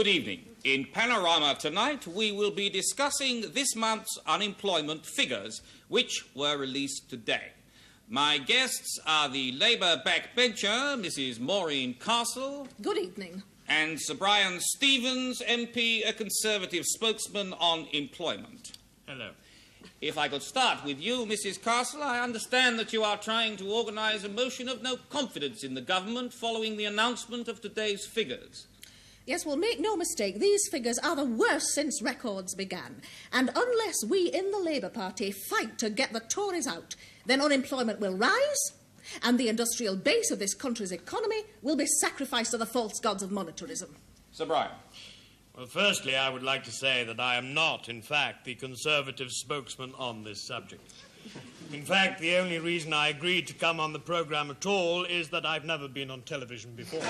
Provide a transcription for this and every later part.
Good evening. In Panorama tonight, we will be discussing this month's unemployment figures, which were released today. My guests are the Labour backbencher, Mrs. Maureen Castle. Good evening. And Sir Brian Stevens, MP, a Conservative spokesman on employment. Hello. If I could start with you, Mrs. Castle, I understand that you are trying to organise a motion of no confidence in the government following the announcement of today's figures. Yes, well, make no mistake, these figures are the worst since records began. And unless we in the Labour Party fight to get the Tories out, then unemployment will rise and the industrial base of this country's economy will be sacrificed to the false gods of monetarism. Sir Brian. Well, firstly, I would like to say that I am not, in fact, the Conservative spokesman on this subject. In fact, the only reason I agreed to come on the programme at all is that I've never been on television before.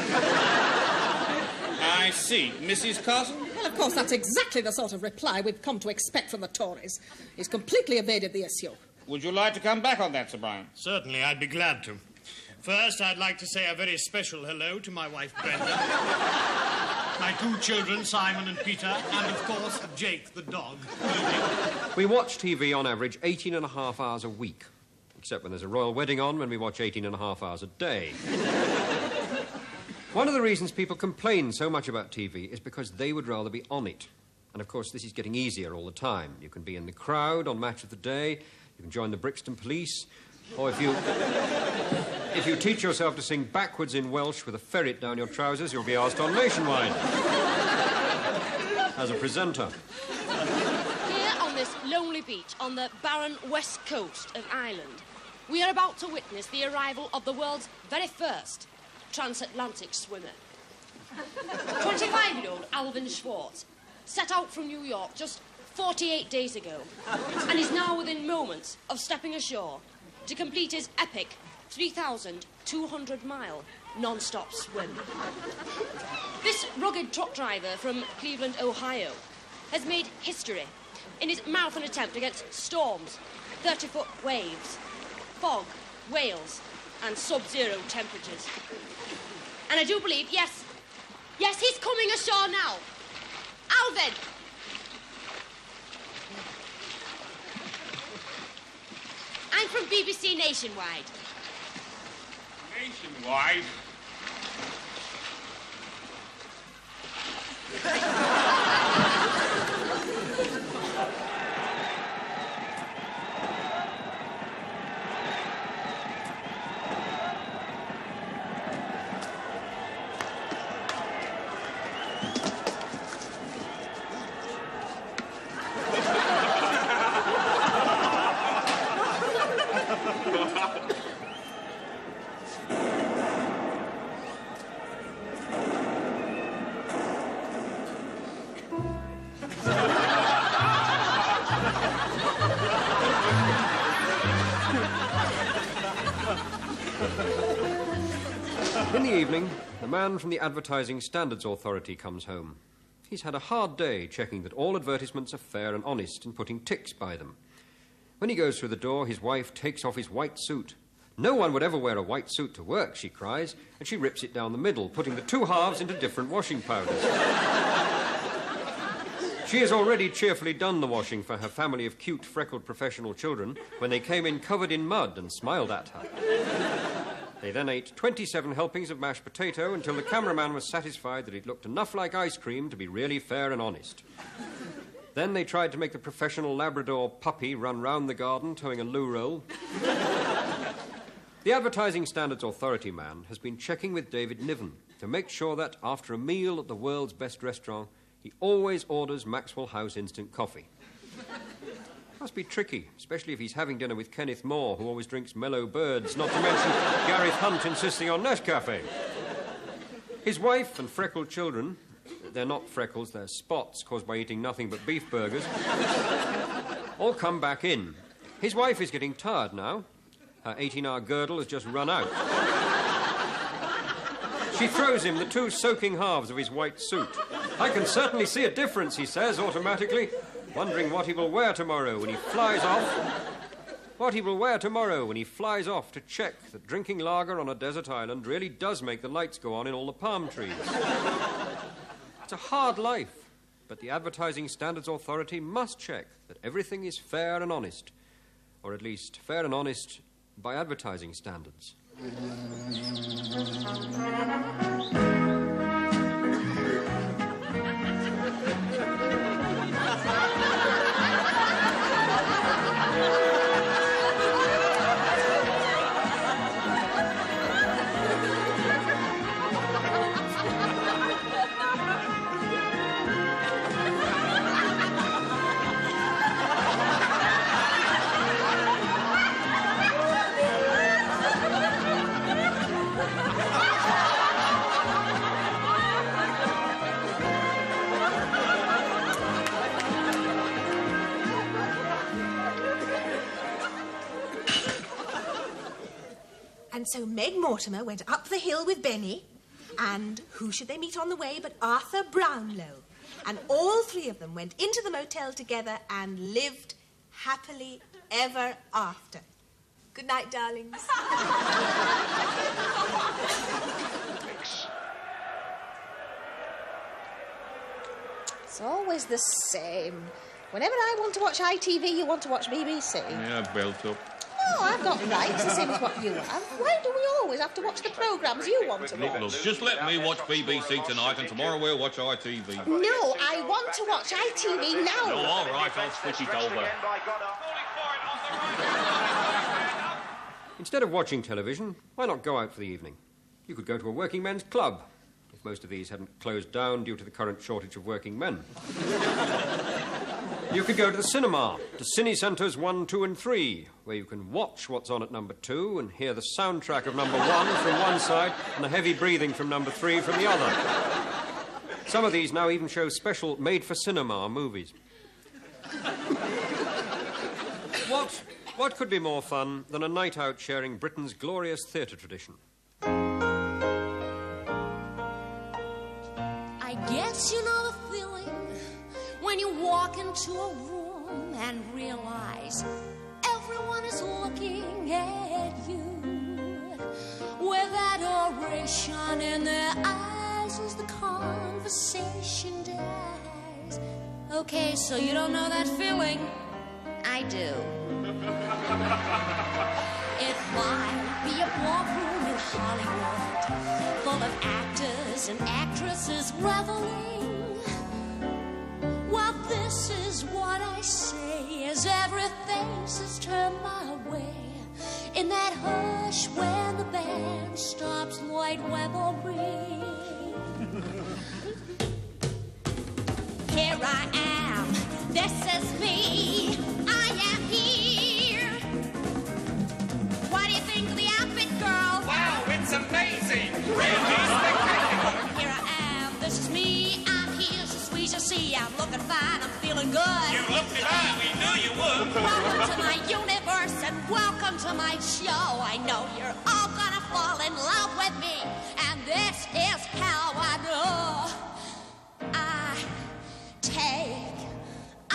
I see. Mrs. Castle? Well, of course, that's exactly the sort of reply we've come to expect from the Tories. He's completely evaded the issue. Would you like to come back on that, Sir Brian? Certainly, I'd be glad to. First, I'd like to say a very special hello to my wife, Brenda, my two children, Simon and Peter, and, of course, Jake, the dog. We watch TV on average 18 and a half hours a week, except when there's a royal wedding on, when we watch 18 and a half hours a day. One of the reasons people complain so much about TV is because they would rather be on it. And, of course, this is getting easier all the time. You can be in the crowd on Match of the Day, you can join the Brixton Police, or if you teach yourself to sing backwards in Welsh with a ferret down your trousers, you'll be asked on Nationwide as a presenter. Here on this lonely beach on the barren west coast of Ireland, we are about to witness the arrival of the world's very first transatlantic swimmer. 25-year-old Alvin Schwartz set out from New York just 48 days ago and is now within moments of stepping ashore to complete his epic 3,200-mile non-stop swim. This rugged truck driver from Cleveland, Ohio, has made history in his marathon attempt against storms, 30-foot waves, fog, whales, and sub-zero temperatures. And I do believe, yes, he's coming ashore now. Alvin! I'm from BBC Nationwide. Nationwide? In the evening, the man from the Advertising Standards Authority comes home. He's had a hard day checking that all advertisements are fair and honest and putting ticks by them. When he goes through the door, his wife takes off his white suit. No one would ever wear a white suit to work, she cries, and she rips it down the middle, putting the two halves into different washing powders. She has already cheerfully done the washing for her family of cute, freckled professional children when they came in covered in mud and smiled at her. They then ate 27 helpings of mashed potato until the cameraman was satisfied that it looked enough like ice cream to be really fair and honest. Then they tried to make the professional Labrador puppy run round the garden towing a loo roll. The Advertising Standards Authority man has been checking with David Niven to make sure that, after a meal at the world's best restaurant, he always orders Maxwell House instant coffee. Must be tricky, especially if he's having dinner with Kenneth Moore, who always drinks Mellow Birds, not to mention Gareth Hunt insisting on Nescafe. His wife and freckled children, they're not freckles, they're spots caused by eating nothing but beef burgers, all come back in. His wife is getting tired now. Her 18-hour girdle has just run out. She throws him the two soaking halves of his white suit. I can certainly see a difference, he says automatically, wondering what he will wear tomorrow when he flies off. What he will wear tomorrow when he flies off to check that drinking lager on a desert island really does make the lights go on in all the palm trees. It's a hard life, but the Advertising Standards Authority must check that everything is fair and honest, or at least fair and honest by advertising standards. And so Meg Mortimer went up the hill with Benny, and who should they meet on the way but Arthur Brownlow? And all three of them went into the motel together and lived happily ever after. Good night, darlings. It's always the same. Whenever I want to watch ITV, you want to watch BBC. Yeah, built up. Oh, I've got rights, the same as what you have. Why do we always have to watch the programmes you want to watch? Look, just let me watch BBC tonight, and tomorrow we'll watch ITV. No, I want to watch ITV now. Oh, all right, I'll switch it over. Instead of watching television, why not go out for the evening? You could go to a working men's club, if most of these hadn't closed down due to the current shortage of working men. You could go to the cinema, to Cine Centres 1, 2 and 3, where you can watch what's on at number 2 and hear the soundtrack of number 1 from one side and the heavy breathing from number 3 from the other. Some of these now even show special made-for-cinema movies. What could be more fun than a night out sharing Britain's glorious theatre tradition? I guess you know the feeling when you walk into a room and realize everyone is looking at you with adoration in their eyes as the conversation dies. Okay, so you don't know that feeling? I do. It might be a ballroom in Hollywood full of actors and actresses reveling. Well, this is what I say as every face is turned my way. In that hush when the band stops Lloyd Webber. Here I am, this is me, I am here. What do you think of the outfit, girl? Wow, it's amazing! Here I am, this is me, I'm here, so sweet you see. I'm looking fine, I'm feeling good. You looked fine, we knew you would. Welcome to my universe and welcome to my show. I know you're all gonna fall in love with me, and this is how I know. I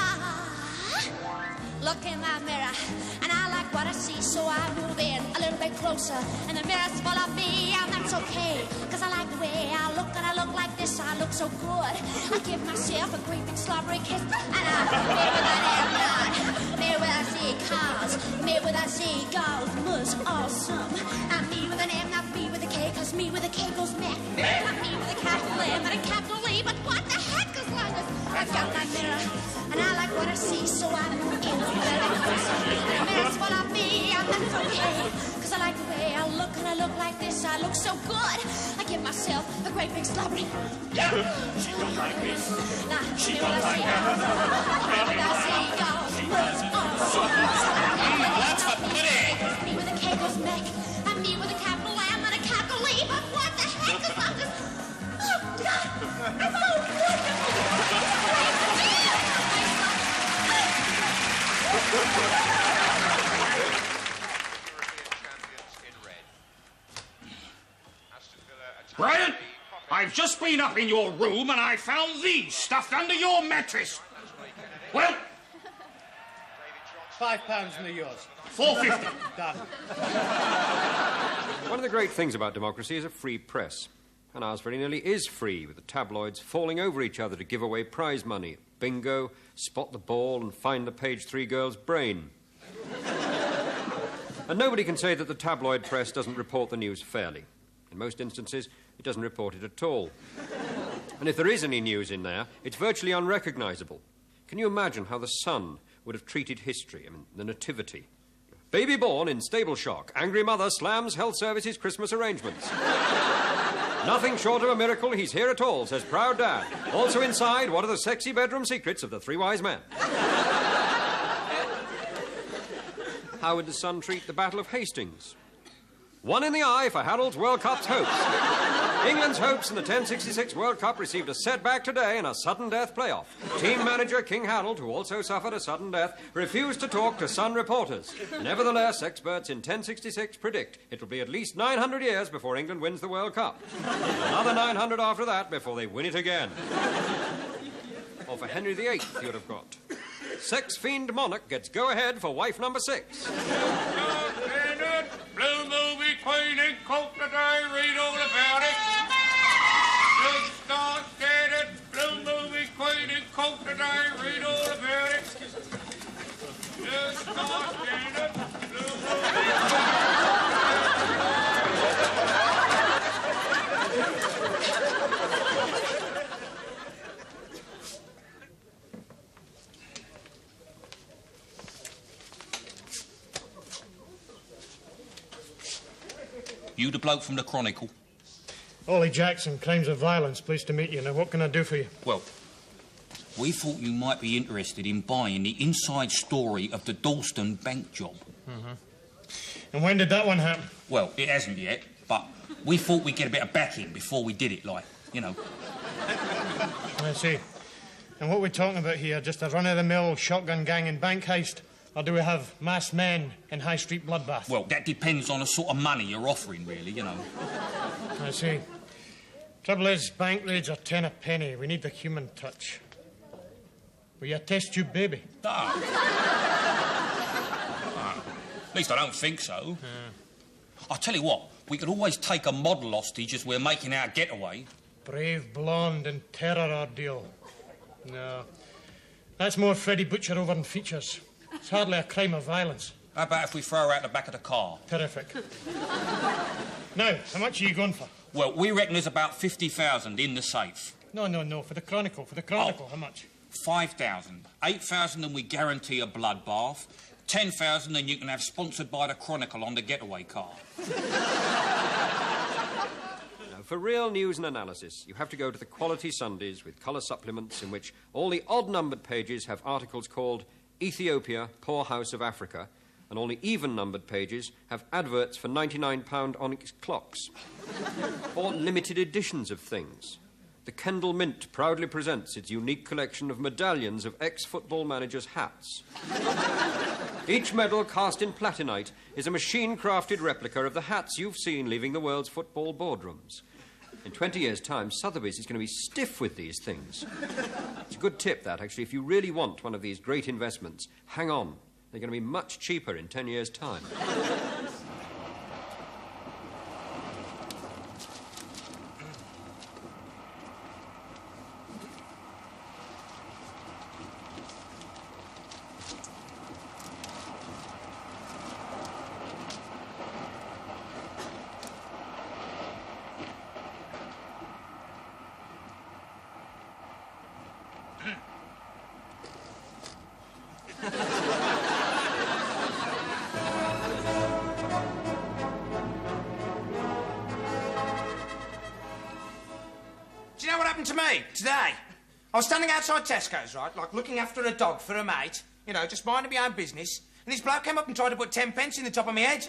look in my mirror, and I like what I see, so I move in a little bit closer, and the mirror's full of me, and that's okay, because I like the way I look, and I look like this, I look so good. I give myself a great big slobbery kiss, and I'm made with an airline, made with a seagulls, made with a seagulls, was awesome. I'm me with an M, not me with a K, because me with a K goes meh. I'm me with a capital M and a capital E, but what the heck, as long as I've got my mirror, and I like what I see, so I move in a little bit closer. The mirror's full of me, and that's okay, because I like the way I look, and I look like this, I look so good. I give myself a great big slobbery. Yeah, she don't like this. Now, she don't like it. That's a pity. Me with a K goes neck, and me with a capital M and a capital E, but what the heck is all this? Oh, God! I'm so Brian, I've just been up in your room and I found these stuffed under your mattress. Well, £5 and they're yours. $4.50. Done. One of the great things about democracy is a free press. And ours very nearly is free, with the tabloids falling over each other to give away prize money. Bingo, spot the ball and find the page 3 girl's brain. And nobody can say that the tabloid press doesn't report the news fairly. In most instances, it doesn't report it at all. And if there is any news in there, it's virtually unrecognisable. Can you imagine how the Sun would have treated history, the Nativity? Baby born in stable shock. Angry mother slams health services Christmas arrangements. Nothing short of a miracle he's here at all, says proud dad. Also inside, what are the sexy bedroom secrets of the 3 wise men? How would the Sun treat the Battle of Hastings? 1 in the eye for Harold's World Cup's hopes. England's hopes in the 1066 World Cup received a setback today in a sudden death playoff. Team manager King Harold, who also suffered a sudden death, refused to talk to Sun reporters. Nevertheless, experts in 1066 predict it will be at least 900 years before England wins the World Cup. Another 900 after that before they win it again. Or for Henry VIII, you'd have got. Sex-fiend monarch gets go-ahead for wife number 6. Blue movie, Queen and Coke today, read all about it. Just start standard. Blue movie, Queen and Coke today, read all about it. Just start standard. Blue movie. You the bloke from the Chronicle? Ollie Jackson, Crimes of Violence. Pleased to meet you. Now, what can I do for you? Well, we thought you might be interested in buying the inside story of the Dalston bank job. Mm-hmm. And when did that one happen? Well, it hasn't yet, but we thought we'd get a bit of backing before we did it, like, you know. I see. And what we're talking about here, just a run-of-the-mill shotgun gang and bank heist? Or do we have masked men in High Street bloodbath? Well, that depends on the sort of money you're offering, really, you know. I see. Trouble is, bank raids are 10 a penny. We need the human touch. Will you test tube baby? At least I don't think so. I'll tell you what, we could always take a model hostage as we're making our getaway. Brave blonde and terror ordeal. No. That's more Freddie Butcher over in features. It's hardly a crime of violence. How about if we throw her out the back of the car? Terrific. Now, how much are you going for? Well, we reckon there's about 50,000 in the safe. No. For the Chronicle, how much? 5,000. 8,000 and we guarantee a bloodbath. 10,000 and you can have sponsored by the Chronicle on the getaway car. Now, for real news and analysis, you have to go to the Quality Sundays with colour supplements in which all the odd-numbered pages have articles called Ethiopia, Poor House of Africa, and all the even-numbered pages have adverts for £99 onyx clocks. Or limited editions of things. The Kendal Mint proudly presents its unique collection of medallions of ex-football managers' hats. Each medal cast in platinite is a machine-crafted replica of the hats you've seen leaving the world's football boardrooms. In 20 years' time, Sotheby's is going to be stiff with these things. It's a good tip, that, actually. If you really want one of these great investments, hang on. They're going to be much cheaper in 10 years' time. Do you know what happened to me today? I was standing outside Tesco's, right, like looking after a dog for a mate, you know, just minding my own business, and this bloke came up and tried to put 10 pence in the top of my head.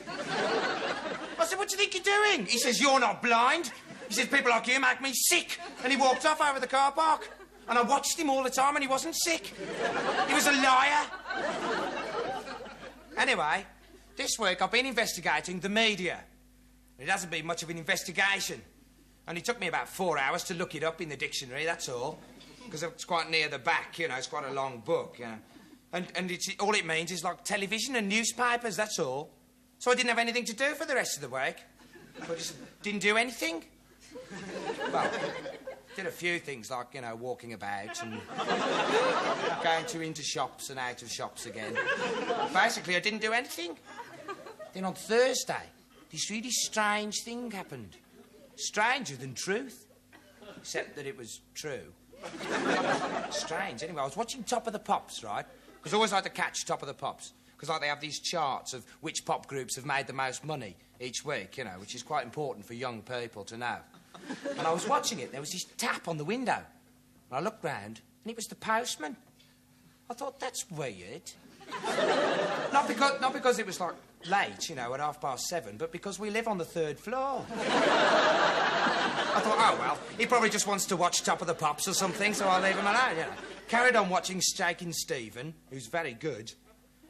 I said, what do you think you're doing? He says, you're not blind. He says, people like you make me sick. And he walked off over the car park. And I watched him all the time and he wasn't sick. He was a liar. Anyway, this week I've been investigating the media. It hasn't been much of an investigation. Only took me about 4 hours to look it up in the dictionary, that's all. Because it's quite near the back, you know, it's quite a long book, you know. And all it means is, like, television and newspapers, that's all. So I didn't have anything to do for the rest of the week. I just didn't do anything. Well, did a few things like, you know, walking about and going into shops and out of shops again. Basically, I didn't do anything. Then on Thursday, this really strange thing happened. Stranger than truth. Except that it was true. Strange. Anyway, I was watching Top of the Pops, right? Because I always like to catch Top of the Pops. Because, like, they have these charts of which pop groups have made the most money each week, you know, which is quite important for young people to know. And I was watching it. There was this tap on the window. And I looked round, and it was the postman. I thought, that's weird. Not because it was, like, late, you know, at 7:30, but because we live on the 3rd floor. I thought, oh, well, he probably just wants to watch Top of the Pops or something, so I'll leave him alone, you know. Carried on watching Shakin' Stephen, who's very good,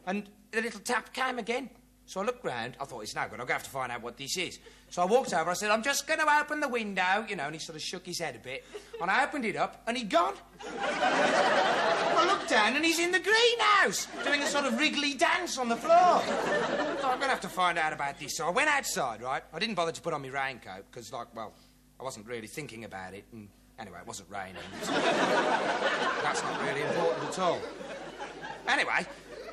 and the little tap came again. So I looked round. I thought, it's no good. I'm going to have to find out what this is. So I walked over. I said, I'm just going to open the window, you know, and he sort of shook his head a bit. And I opened it up, and he'd gone. I looked down, and he's in the greenhouse, doing a sort of wriggly dance on the floor. I thought, I'm going to have to find out about this. So I went outside, right? I didn't bother to put on my raincoat, because, like, well, I wasn't really thinking about it. And anyway, it wasn't raining. So that's not really important at all. Anyway,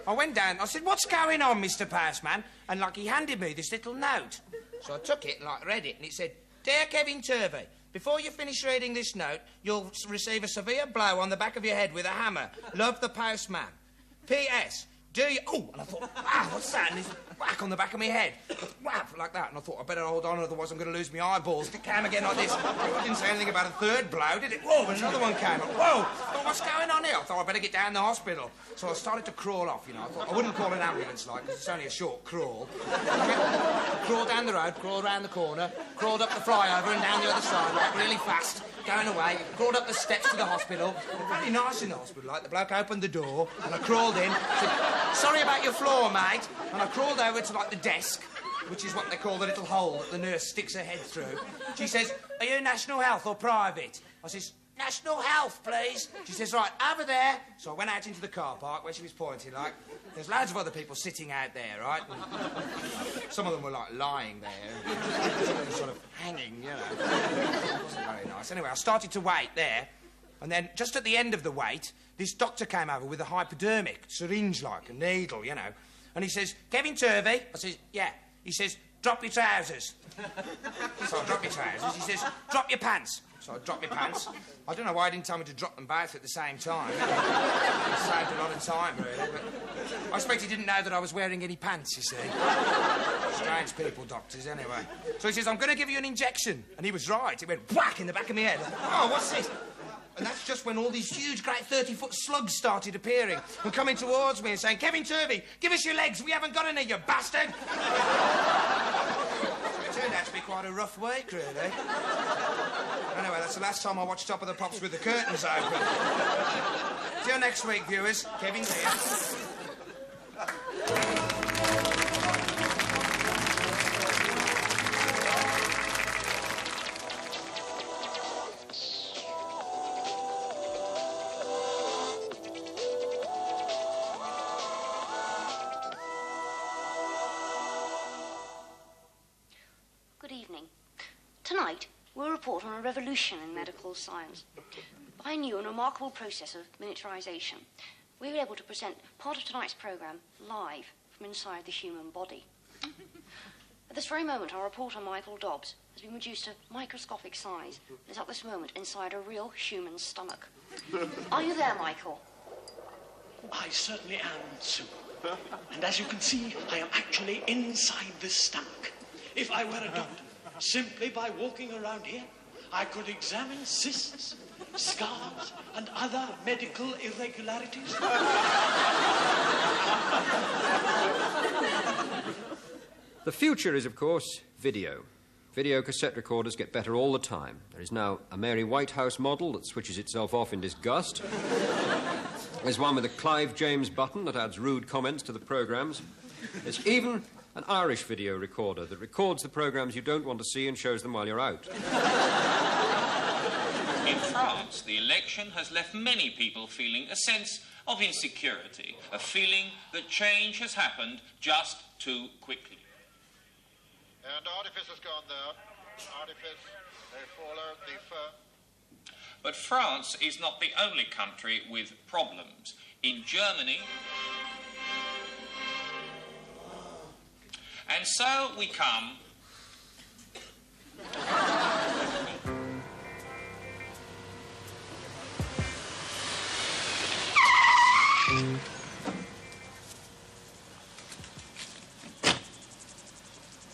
I went down, I said, what's going on, Mr. Postman? And, like, he handed me this little note. So I took it and, like, read it, and it said, Dear Kevin Turvey, before you finish reading this note, you'll receive a severe blow on the back of your head with a hammer. Love, the Postman. P.S. Do you... Oh, and I thought, wow, what's that? And this whack on the back of my head. Whap, like that. And I thought, I better hold on, otherwise I'm going to lose my eyeballs. It came again like this. I didn't say anything about a third blow, did it? Whoa, and another one came up. Whoa, I thought, what's going on here? I thought, I better get down to the hospital. So I started to crawl off, you know. I thought, I wouldn't call an ambulance, like, because it's only a short crawl. Crawled down the road, crawled round the corner, crawled up the flyover and down the other side, like, really fast, going away, crawled up the steps to the hospital. Very nice in the hospital, like, the bloke opened the door, and I crawled in, said, sorry about your floor, mate. And I crawled over to, like, the desk, which is what they call the little hole that the nurse sticks her head through. She says, are you National Health or private? I says, National Health, please. She says, right, over there. So I went out into the car park where she was pointing, like, there's loads of other people sitting out there, right? And some of them were, like, lying there. Some of them sort of hanging, you know. It wasn't very nice. Anyway, I started to wait there. And then, just at the end of the wait, this doctor came over with a hypodermic, syringe-like, a needle, you know. And he says, Kevin Turvey? I says, yeah. He says, drop your trousers. So I drop my trousers. He says, drop your pants. So I dropped my pants. I don't know why he didn't tell me to drop them both at the same time. It saved a lot of time, really. But I expect he didn't know that I was wearing any pants, you see. Strange people, doctors, anyway. So he says, I'm going to give you an injection. And he was right. It went whack in the back of my head. Oh, what's this? And that's just when all these huge, great 30-foot slugs started appearing and coming towards me and saying, Kevin Turvey, give us your legs. We haven't got any, you bastard. It turned out to be quite a rough week, really. Anyway, that's the last time I watched Top of the Pops with the curtains open. See you next week, viewers. Kevin's here. Good evening. Tonight, we'll report on a revolution in medical science. By a new and remarkable process of miniaturization, we were able to present part of tonight's programme live from inside the human body. At this very moment, our reporter, Michael Dobbs, has been reduced to microscopic size and is at this moment inside a real human stomach. Are you there, Michael? I certainly am, Sue. And as you can see, I am actually inside this stomach. If I were a doctor, simply by walking around here, I could examine cysts, scars, and other medical irregularities. The future is, of course, video. Video cassette recorders get better all the time. There is now a Mary Whitehouse model that switches itself off in disgust. There's one with a Clive James button that adds rude comments to the programmes. There's even an Irish video recorder that records the programmes you don't want to see and shows them while you're out. In France, the election has left many people feeling a sense of insecurity, a feeling that change has happened just too quickly. And artifice has gone there. Artifice. They followed the fur. But France is not the only country with problems. In Germany... And so we come...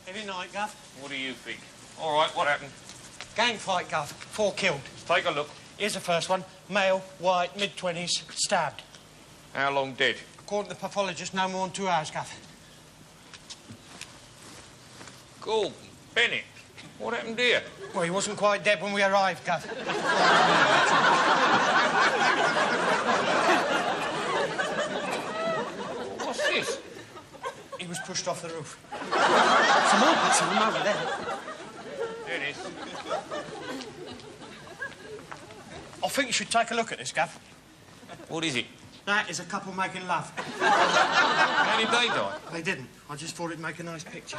Every night, Gov. What do you think? All right, what happened? Gang fight, Gov. 4 killed. Take a look. Here's the first one. Male, white, mid-20s, stabbed. How long dead? According to the pathologist, no more than 2 hours, Gov. Gordon Bennett. What happened here? Well, he wasn't quite dead when we arrived, Gov. What's this? He was pushed off the roof. Some more bits of him over there. There it is. I think you should take a look at this, Gov. What is it? That is a couple making love. How did they die? They didn't. I just thought it'd make a nice picture.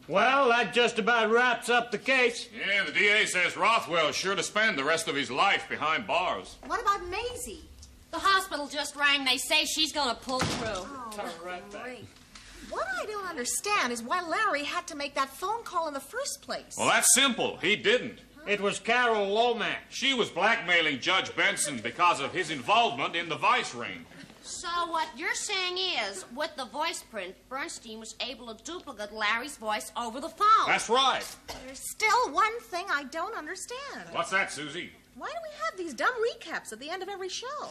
Well, that just about wraps up the case. Yeah, the DA says Rothwell's sure to spend the rest of his life behind bars. What about Maisie? The hospital just rang. They say she's going to pull through. Oh, great. What I don't understand is why Larry had to make that phone call in the first place. Well, that's simple. He didn't. It was Carol Lomax. She was blackmailing Judge Benson because of his involvement in the vice ring. So what you're saying is, with the voice print, Bernstein was able to duplicate Larry's voice over the phone. That's right. There's still one thing I don't understand. What's that, Susie? Why do we have these dumb recaps at the end of every show?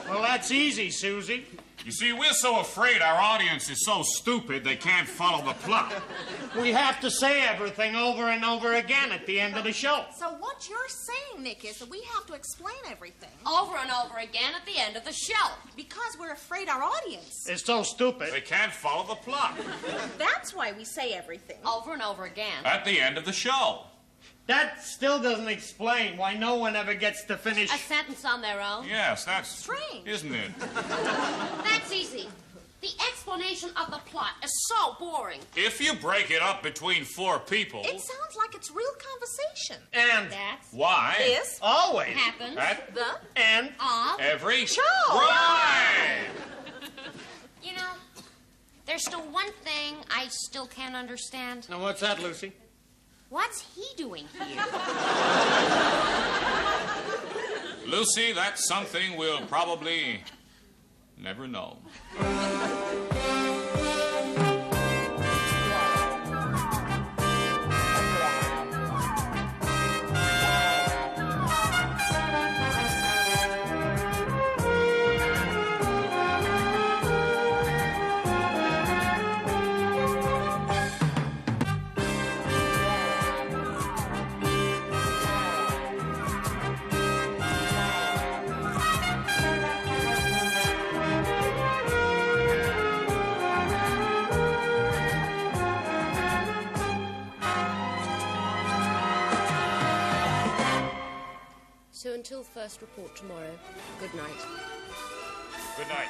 Well, that's easy, Susie. You see, we're so afraid our audience is so stupid they can't follow the plot. We have to say everything over and over again at the end of the show. So what you're saying, Nick, is that we have to explain everything. Over and over again at the end of the show. Because we're afraid our audience. It's so stupid. They can't follow the plot. That's why we say everything. Over and over again. At the end of the show. That still doesn't explain why no one ever gets to finish... A sentence on their own. Yes, that's... Strange. Isn't it? That's easy. The explanation of the plot is so boring. If you break it up between 4 people... It sounds like it's real conversation. And... That's... Why? Is... Always. Happens. At The... And... Of... every... Show. Right! You know, there's still one thing I still can't understand. Now, what's that, Lucy? What's he doing here? Lucy, that's something we'll probably never know. So until first report tomorrow, good night. Good night.